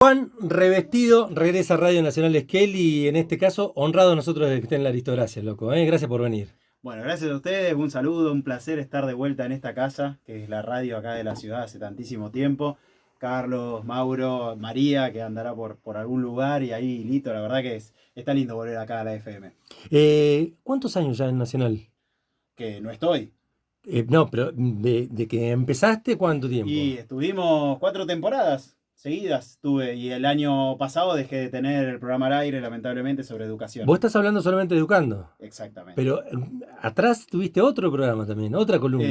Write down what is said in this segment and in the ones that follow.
Juan Revestido regresa a Radio Nacional Esquel y en este caso honrado nosotros de que esté en la aristocracia, loco. Gracias por venir. Bueno, gracias a ustedes, un saludo, un placer estar de vuelta en esta casa, que es la radio acá de la ciudad hace tantísimo tiempo. Carlos, Mauro, María, que andará por algún lugar, y ahí Lito, la verdad que está lindo volver acá a la FM. ¿Cuántos años ya en Nacional? Que no estoy. No, pero de que empezaste, ¿cuánto tiempo? Y estuvimos 4 temporadas seguidas, tuve, y el año pasado dejé de tener el programa al aire, lamentablemente, sobre educación. Vos estás hablando solamente de Educando. Exactamente. Pero atrás tuviste otro programa también, otra columna.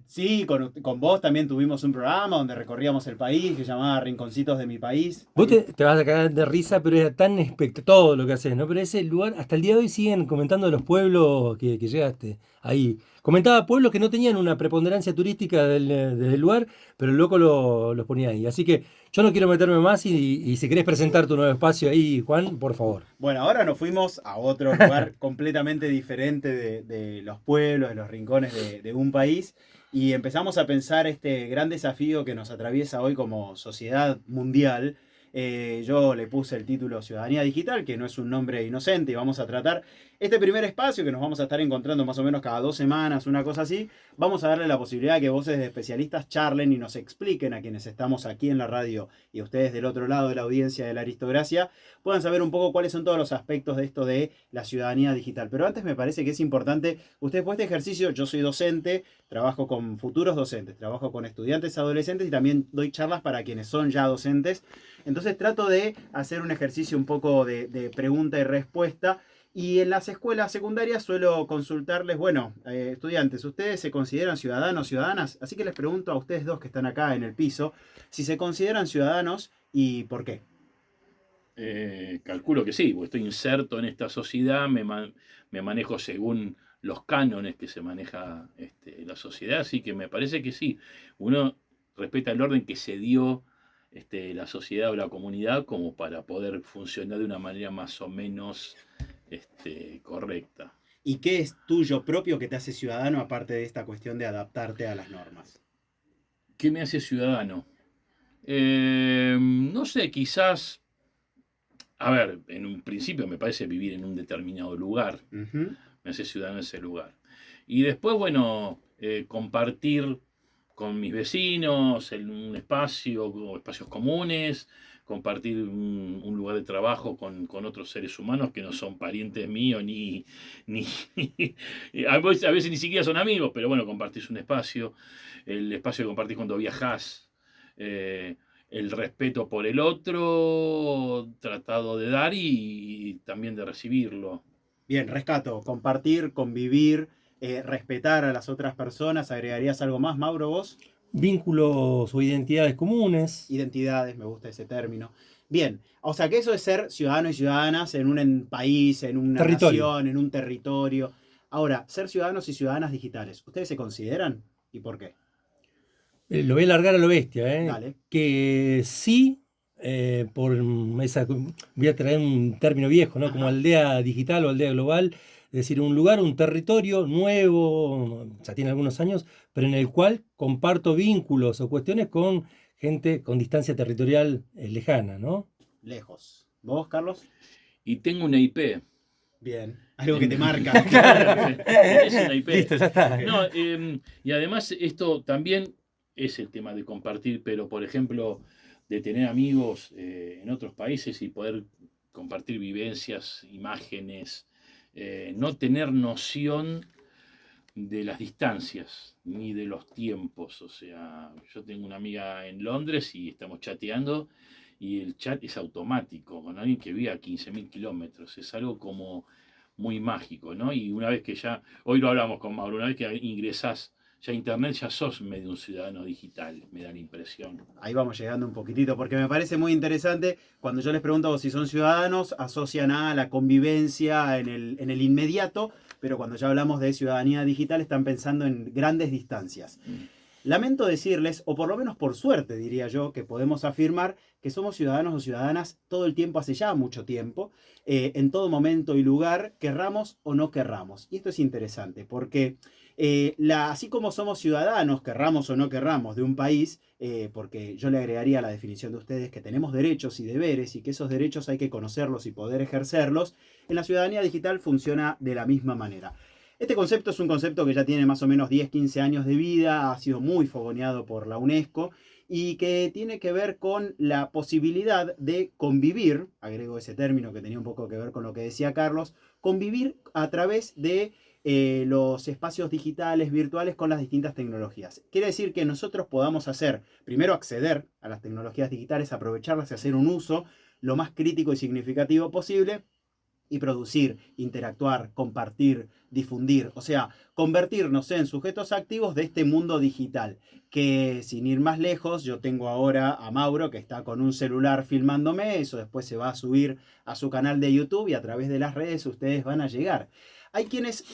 Sí, con vos también tuvimos un programa donde recorríamos el país que se llamaba Rinconcitos de mi país. Vos te vas a cagar de risa, pero era tan espectacular todo lo que haces, ¿no? Pero ese lugar, hasta el día de hoy siguen comentando de los pueblos que llegaste ahí. Comentaba pueblos que no tenían una preponderancia turística desde el lugar, pero el loco los ponía ahí. Así que yo no quiero meterme más y si querés presentar tu nuevo espacio ahí, Juan, por favor. Bueno, ahora nos fuimos a otro lugar completamente diferente de los pueblos, de los rincones de un país, y empezamos a pensar este gran desafío que nos atraviesa hoy como sociedad mundial. Yo le puse el título Ciudadanía Digital, que no es un nombre inocente, y vamos a tratar este primer espacio que nos vamos a estar encontrando más o menos cada 2 semanas, una cosa así. Vamos a darle la posibilidad de que voces de especialistas charlen y nos expliquen a quienes estamos aquí en la radio y a ustedes del otro lado de la audiencia de la aristocracia, puedan saber un poco cuáles son todos los aspectos de esto de la ciudadanía digital. Pero antes me parece que es importante, ustedes por este ejercicio, yo soy docente, trabajo con futuros docentes, trabajo con estudiantes adolescentes y también doy charlas para quienes son ya docentes. Entonces trato de hacer un ejercicio un poco de pregunta y respuesta. Y en las escuelas secundarias suelo consultarles, bueno, estudiantes, ¿ustedes se consideran ciudadanos, ciudadanas? Así que les pregunto a ustedes dos que están acá en el piso, si se consideran ciudadanos y por qué. Calculo que sí, porque estoy inserto en esta sociedad, me manejo según los cánones que se maneja la sociedad, así que me parece que sí. Uno respeta el orden que se dio la sociedad o la comunidad como para poder funcionar de una manera más o menos correcta. ¿Y qué es tuyo propio que te hace ciudadano aparte de esta cuestión de adaptarte a las normas? ¿Qué me hace ciudadano? No sé, quizás, a ver, en un principio me parece vivir en un determinado lugar, me hace ciudadano ese lugar. Y después, bueno, compartir con mis vecinos en un espacio, o espacios comunes, compartir un lugar de trabajo con otros seres humanos que no son parientes míos ni a veces ni siquiera son amigos, pero bueno, compartís un espacio, el espacio que compartís cuando viajás, el respeto por el otro, tratado de dar y también de recibirlo. Bien, rescato, compartir, convivir, respetar a las otras personas. ¿Agregarías algo más, Mauro, vos? Vínculos o identidades comunes. Identidades, me gusta ese término. Bien, o sea que eso es ser ciudadanos y ciudadanas en un país, en una nación, en un territorio. Ahora, ser ciudadanos y ciudadanas digitales, ¿ustedes se consideran? ¿Y por qué? Lo voy a largar a lo bestia, ¿eh? Dale. Que sí, por esa, voy a traer un término viejo, ¿no? Ajá. Como aldea digital o aldea global, es decir, un lugar, un territorio nuevo, ya tiene algunos años, pero en el cual comparto vínculos o cuestiones con gente con distancia territorial lejana, ¿no? Lejos. ¿Vos, Carlos? Y tengo una IP. Bien, algo que te marca. Es una IP. Listo, ya está. No, y además esto también es el tema de compartir, pero por ejemplo, de tener amigos en otros países y poder compartir vivencias, imágenes, no tener noción de las distancias ni de los tiempos. O sea, yo tengo una amiga en Londres y estamos chateando y el chat es automático con alguien que vive a 15.000 kilómetros. Es algo como muy mágico, ¿no? Y una vez que ya, hoy lo hablamos con Mauro, una vez que ingresás ya a internet, ya sos medio un ciudadano digital, me da la impresión. Ahí vamos llegando un poquitito, porque me parece muy interesante, cuando yo les pregunto si son ciudadanos, asocian a la convivencia en el inmediato, pero cuando ya hablamos de ciudadanía digital están pensando en grandes distancias. Lamento decirles, o por lo menos por suerte diría yo, que podemos afirmar que somos ciudadanos o ciudadanas todo el tiempo, hace ya mucho tiempo, en todo momento y lugar, querramos o no querramos. Y esto es interesante porque así como somos ciudadanos, querramos o no querramos, de un país, porque yo le agregaría a la definición de ustedes que tenemos derechos y deberes y que esos derechos hay que conocerlos y poder ejercerlos, en la ciudadanía digital funciona de la misma manera. Este concepto es un concepto que ya tiene más o menos 10, 15 años de vida, ha sido muy fogoneado por la UNESCO y que tiene que ver con la posibilidad de convivir, agrego ese término que tenía un poco que ver con lo que decía Carlos, convivir a través de los espacios digitales, virtuales, con las distintas tecnologías. Quiere decir que nosotros podamos primero acceder a las tecnologías digitales, aprovecharlas y hacer un uso lo más crítico y significativo posible, y producir, interactuar, compartir, difundir, o sea, convertirnos en sujetos activos de este mundo digital, que sin ir más lejos, yo tengo ahora a Mauro que está con un celular filmándome, eso después se va a subir a su canal de YouTube y a través de las redes ustedes van a llegar. Hay quienes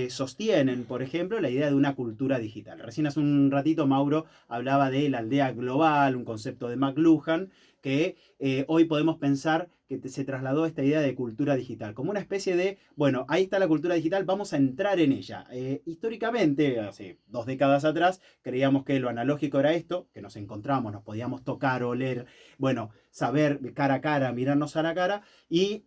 sostienen, por ejemplo, la idea de una cultura digital. Recién hace un ratito Mauro hablaba de la aldea global, un concepto de McLuhan, que hoy podemos pensar que se trasladó esta idea de cultura digital, como una especie de, bueno, ahí está la cultura digital, vamos a entrar en ella. Históricamente, hace 2 décadas atrás, creíamos que lo analógico era esto, que nos encontramos, nos podíamos tocar, oler, bueno, saber cara a cara, mirarnos a la cara, y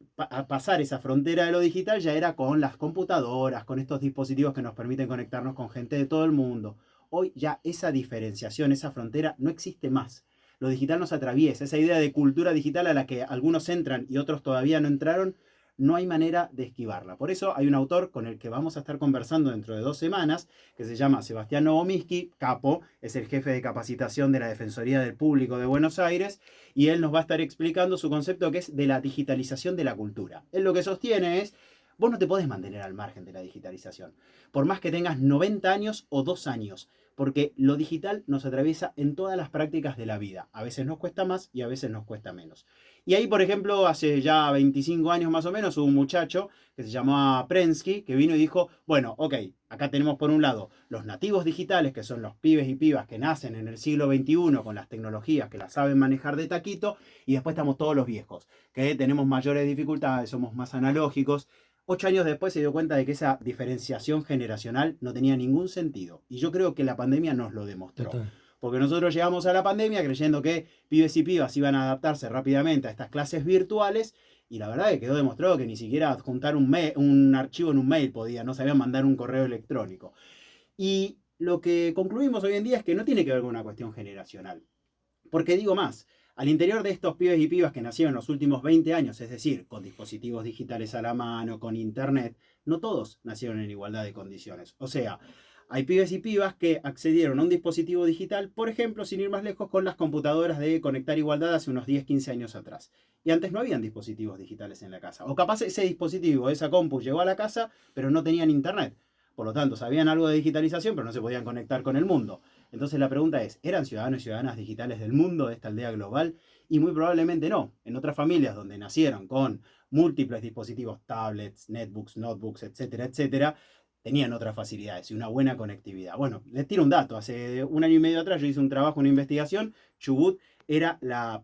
pasar esa frontera de lo digital ya era con las computadoras, con estos dispositivos que nos permiten conectarnos con gente de todo el mundo. Hoy ya esa diferenciación, esa frontera no existe más. Lo digital nos atraviesa, esa idea de cultura digital a la que algunos entran y otros todavía no entraron, no hay manera de esquivarla. Por eso hay un autor con el que vamos a estar conversando dentro de 2 semanas, que se llama Sebastián Novomirsky, capo, es el jefe de capacitación de la Defensoría del Público de Buenos Aires, y él nos va a estar explicando su concepto que es de la digitalización de la cultura. Él lo que sostiene es, vos no te podés mantener al margen de la digitalización, por más que tengas 90 años o 2 años, porque lo digital nos atraviesa en todas las prácticas de la vida. A veces nos cuesta más y a veces nos cuesta menos. Y ahí, por ejemplo, hace ya 25 años más o menos, hubo un muchacho que se llamaba Prensky, que vino y dijo, bueno, ok, acá tenemos por un lado los nativos digitales, que son los pibes y pibas que nacen en el siglo XXI con las tecnologías que las saben manejar de taquito, y después estamos todos los viejos, que tenemos mayores dificultades, somos más analógicos. 8 años después se dio cuenta de que esa diferenciación generacional no tenía ningún sentido. Y yo creo que la pandemia nos lo demostró. Total. Porque nosotros llegamos a la pandemia creyendo que pibes y pibas iban a adaptarse rápidamente a estas clases virtuales, y la verdad es que quedó demostrado que ni siquiera adjuntar un archivo en un mail podía, no sabían mandar un correo electrónico. Y lo que concluimos hoy en día es que no tiene que ver con una cuestión generacional. Porque digo más, al interior de estos pibes y pibas que nacieron en los últimos 20 años, es decir, con dispositivos digitales a la mano, con internet, no todos nacieron en igualdad de condiciones. O sea, hay pibes y pibas que accedieron a un dispositivo digital, por ejemplo, sin ir más lejos, con las computadoras de Conectar Igualdad hace unos 10, 15 años atrás. Y antes no habían dispositivos digitales en la casa. O capaz ese dispositivo, esa compu llegó a la casa, pero no tenían internet. Por lo tanto, sabían algo de digitalización, pero no se podían conectar con el mundo. Entonces la pregunta es, ¿eran ciudadanos y ciudadanas digitales del mundo, de esta aldea global? Y muy probablemente no. En otras familias donde nacieron con múltiples dispositivos, tablets, netbooks, notebooks, etcétera, etcétera, tenían otras facilidades y una buena conectividad. Bueno, les tiro un dato. Hace 1 año y medio atrás yo hice un trabajo, una investigación. Chubut era la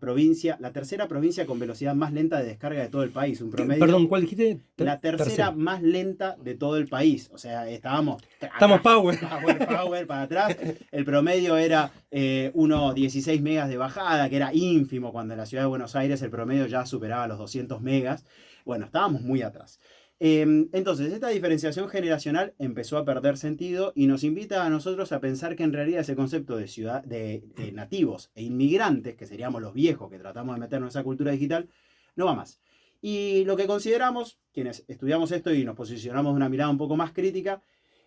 tercera provincia con velocidad más lenta de descarga de todo el país. Un promedio. Perdón, ¿cuál dijiste? La tercera más lenta de todo el país. O sea, estamos power. Power para atrás. El promedio era unos 16 megas de bajada, que era ínfimo cuando en la ciudad de Buenos Aires el promedio ya superaba los 200 megas. Bueno, estábamos muy atrás. Entonces, esta diferenciación generacional empezó a perder sentido y nos invita a nosotros a pensar que en realidad ese concepto de nativos e inmigrantes, que seríamos los viejos que tratamos de meternos en esa cultura digital, no va más. Y lo que consideramos, quienes estudiamos esto y nos posicionamos de una mirada un poco más crítica,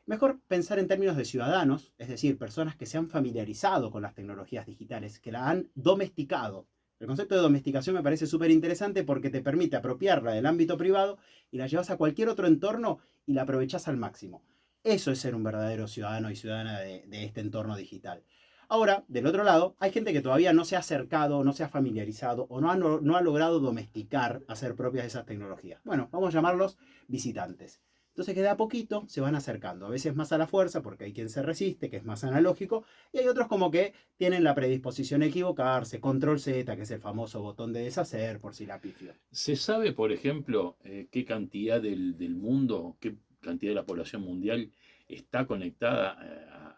mejor pensar en términos de ciudadanos, es decir, personas que se han familiarizado con las tecnologías digitales, que la han domesticado. El concepto de domesticación me parece súper interesante porque te permite apropiarla del ámbito privado y la llevas a cualquier otro entorno y la aprovechás al máximo. Eso es ser un verdadero ciudadano y ciudadana de este entorno digital. Ahora, del otro lado, hay gente que todavía no se ha acercado, no se ha familiarizado o no ha logrado domesticar, hacer propias esas tecnologías. Bueno, vamos a llamarlos visitantes. Entonces que de a poquito se van acercando, a veces más a la fuerza, porque hay quien se resiste, que es más analógico, y hay otros como que tienen la predisposición a equivocarse, control Z, que es el famoso botón de deshacer, por si la pifio. ¿Se sabe, por ejemplo, qué cantidad del mundo, qué cantidad de la población mundial está conectada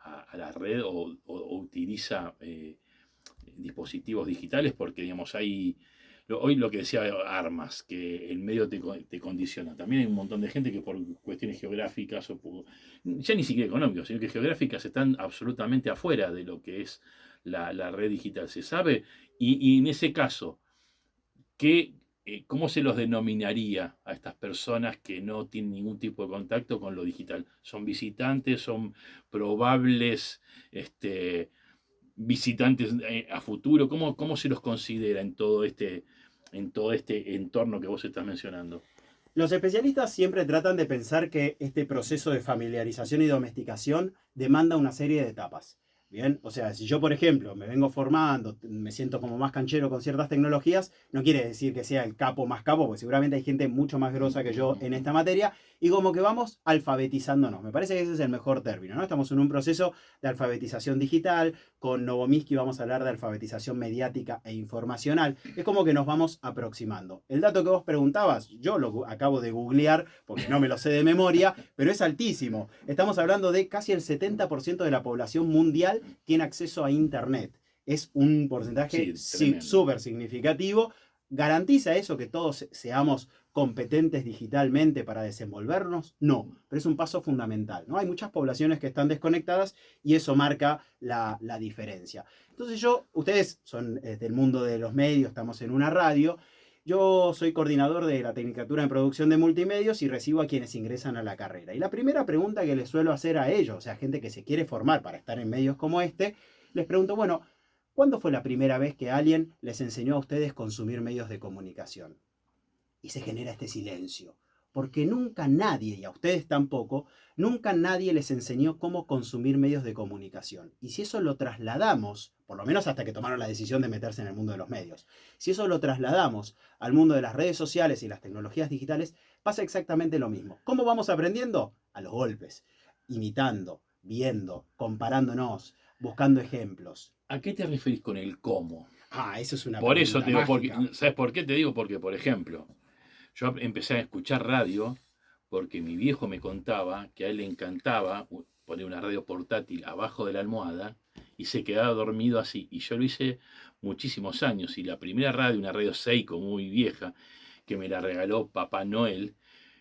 a la red o utiliza dispositivos digitales? Porque, digamos, hoy lo que decía armas, que el medio te condiciona. También hay un montón de gente que por cuestiones geográficas, ya ni siquiera económicas, sino que geográficas, están absolutamente afuera de lo que es la red digital. ¿Se sabe? Y en ese caso, ¿cómo se los denominaría a estas personas que no tienen ningún tipo de contacto con lo digital? ¿Son visitantes? ¿Son probables visitantes a futuro? ¿Cómo se los considera en todo este entorno que vos estás mencionando? Los especialistas siempre tratan de pensar que este proceso de familiarización y domesticación demanda una serie de etapas. Bien, o sea, si yo, por ejemplo, me vengo formando, me siento como más canchero con ciertas tecnologías, no quiere decir que sea el capo más capo, porque seguramente hay gente mucho más grosa que yo en esta materia, y como que vamos alfabetizándonos. Me parece que ese es el mejor término, ¿no? Estamos en un proceso de alfabetización digital, con Novomirsky vamos a hablar de alfabetización mediática e informacional. Es como que nos vamos aproximando. El dato que vos preguntabas, yo lo acabo de googlear, porque no me lo sé de memoria, pero es altísimo. Estamos hablando de casi el 70% de la población mundial tiene acceso a Internet. Es un porcentaje súper significativo. ¿Garantiza eso que todos seamos competentes digitalmente para desenvolvernos? No, pero es un paso fundamental, ¿no? Hay muchas poblaciones que están desconectadas y eso marca la diferencia. Entonces ustedes son del mundo de los medios, estamos en una radio. Yo soy coordinador de la Tecnicatura en Producción de Multimedios y recibo a quienes ingresan a la carrera. Y la primera pregunta que les suelo hacer a ellos, o sea, gente que se quiere formar para estar en medios como este, les pregunto, bueno, ¿cuándo fue la primera vez que alguien les enseñó a ustedes consumir medios de comunicación? Y se genera este silencio. Porque nunca nadie, y a ustedes tampoco, nunca nadie les enseñó cómo consumir medios de comunicación. Y si eso lo trasladamos, por lo menos hasta que tomaron la decisión de meterse en el mundo de los medios, si eso lo trasladamos al mundo de las redes sociales y las tecnologías digitales, pasa exactamente lo mismo. ¿Cómo vamos aprendiendo? A los golpes, imitando, viendo, comparándonos, buscando ejemplos. ¿A qué te referís con el cómo? Eso es una Por eso te digo, mágica. ¿sabes por qué te digo? Porque, por ejemplo, yo empecé a escuchar radio porque mi viejo me contaba que a él le encantaba poner una radio portátil abajo de la almohada y se quedaba dormido así. Y yo lo hice muchísimos años. Y la primera radio, una radio Seiko muy vieja, que me la regaló Papá Noel,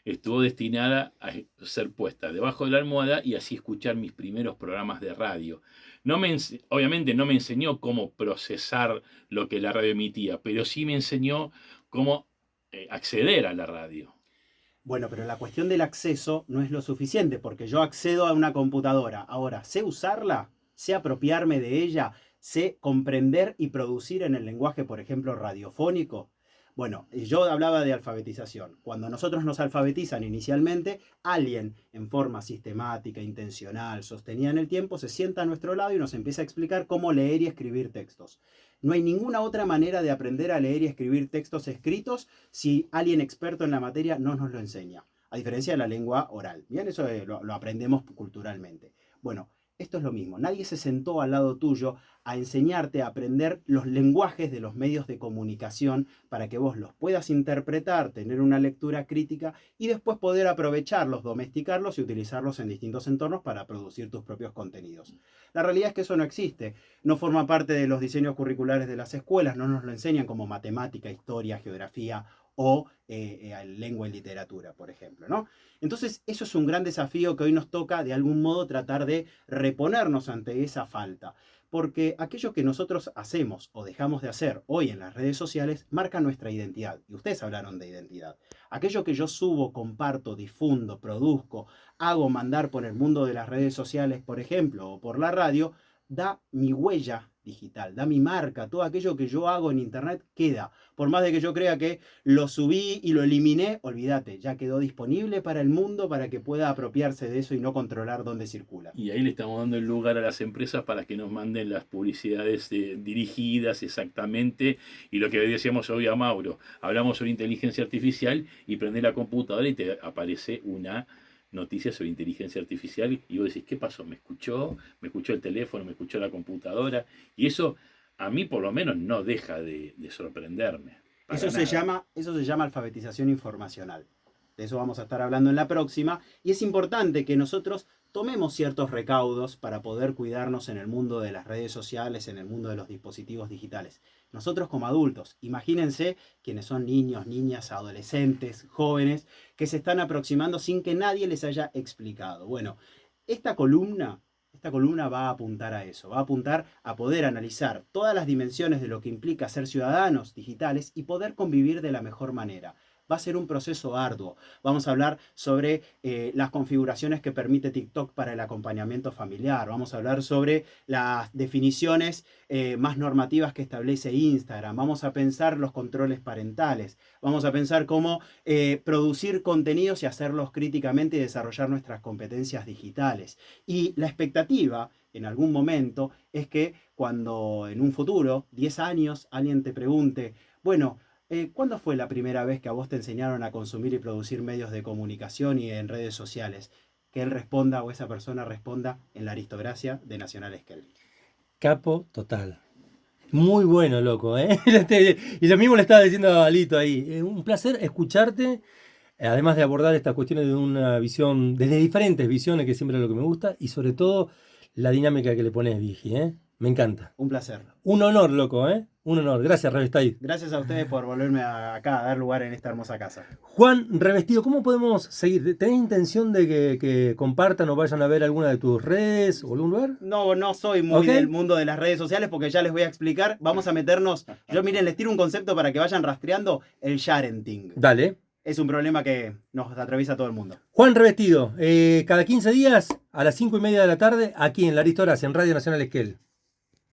estuvo destinada a ser puesta debajo de la almohada y así escuchar mis primeros programas de radio. Obviamente no me enseñó cómo procesar lo que la radio emitía, pero sí me enseñó cómo acceder a la radio. Bueno, pero la cuestión del acceso no es lo suficiente, porque yo accedo a una computadora. Ahora, sé usarla, sé apropiarme de ella, sé comprender y producir en el lenguaje, por ejemplo, radiofónico. Bueno, yo hablaba de alfabetización. Cuando nosotros nos alfabetizan inicialmente, alguien en forma sistemática, intencional, sostenida en el tiempo, se sienta a nuestro lado y nos empieza a explicar cómo leer y escribir textos. No hay ninguna otra manera de aprender a leer y escribir textos escritos si alguien experto en la materia no nos lo enseña, a diferencia de la lengua oral. Bien, eso lo aprendemos culturalmente. Bueno, esto es lo mismo. Nadie se sentó al lado tuyo a enseñarte a aprender los lenguajes de los medios de comunicación para que vos los puedas interpretar, tener una lectura crítica y después poder aprovecharlos, domesticarlos y utilizarlos en distintos entornos para producir tus propios contenidos. La realidad es que eso no existe. No forma parte de los diseños curriculares de las escuelas, no nos lo enseñan como matemática, historia, geografía o lengua y literatura, por ejemplo, ¿no? Entonces, eso es un gran desafío que hoy nos toca, de algún modo, tratar de reponernos ante esa falta. Porque aquello que nosotros hacemos o dejamos de hacer hoy en las redes sociales marca nuestra identidad. Y ustedes hablaron de identidad. Aquello que yo subo, comparto, difundo, produzco, hago mandar por el mundo de las redes sociales, por ejemplo, o por la radio, da mi huella digital, da mi marca, todo aquello que yo hago en internet queda. Por más de que yo crea que lo subí y lo eliminé, olvídate, ya quedó disponible para el mundo para que pueda apropiarse de eso y no controlar dónde circula. Y ahí le estamos dando el lugar a las empresas para que nos manden las publicidades dirigidas exactamente. Y lo que decíamos hoy a Mauro, hablamos sobre inteligencia artificial y prende la computadora y te aparece una noticias sobre inteligencia artificial y vos decís, ¿qué pasó? ¿Me escuchó el teléfono, me escuchó la computadora? Y eso a mí por lo menos no deja de sorprenderme. Eso se llama alfabetización informacional. De eso vamos a estar hablando en la próxima. Y es importante que nosotros tomemos ciertos recaudos para poder cuidarnos en el mundo de las redes sociales, en el mundo de los dispositivos digitales. Nosotros como adultos, imagínense quienes son niños, niñas, adolescentes, jóvenes, que se están aproximando sin que nadie les haya explicado. Bueno, esta columna va a apuntar a eso, va a apuntar a poder analizar todas las dimensiones de lo que implica ser ciudadanos digitales y poder convivir de la mejor manera. Va a ser un proceso arduo. Vamos a hablar sobre las configuraciones que permite TikTok para el acompañamiento familiar. Vamos a hablar sobre las definiciones más normativas que establece Instagram. Vamos a pensar los controles parentales. Vamos a pensar cómo producir contenidos y hacerlos críticamente y desarrollar nuestras competencias digitales. Y la expectativa en algún momento es que cuando en un futuro, 10 años, alguien te pregunte, bueno, ¿cuándo fue la primera vez que a vos te enseñaron a consumir y producir medios de comunicación y en redes sociales? Que él responda o esa persona responda en la aristocracia de Nacional Esquel. Capo total. Muy bueno, loco, ¿eh? Y lo mismo le estaba diciendo a Alito ahí. Un placer escucharte, además de abordar estas cuestiones de una visión, desde diferentes visiones, que siempre es lo que me gusta, y sobre todo la dinámica que le pones, Vigi, ¿eh? Me encanta. Un placer. Un honor, loco, ¿eh? Un honor. Gracias, Revestid. Gracias a ustedes por volverme acá a dar lugar en esta hermosa casa. Juan Revestido, ¿cómo podemos seguir? ¿Tenés intención de que compartan o vayan a ver alguna de tus redes o algún lugar? No soy muy del mundo de las redes sociales porque ya les voy a explicar. Vamos a meternos. Yo, miren, les tiro un concepto para que vayan rastreando el sharenting. Dale. Es un problema que nos atraviesa a todo el mundo. Juan Revestido, cada 15 días a las 5:30 de la tarde, aquí en La Aristocracia, en Radio Nacional Esquel.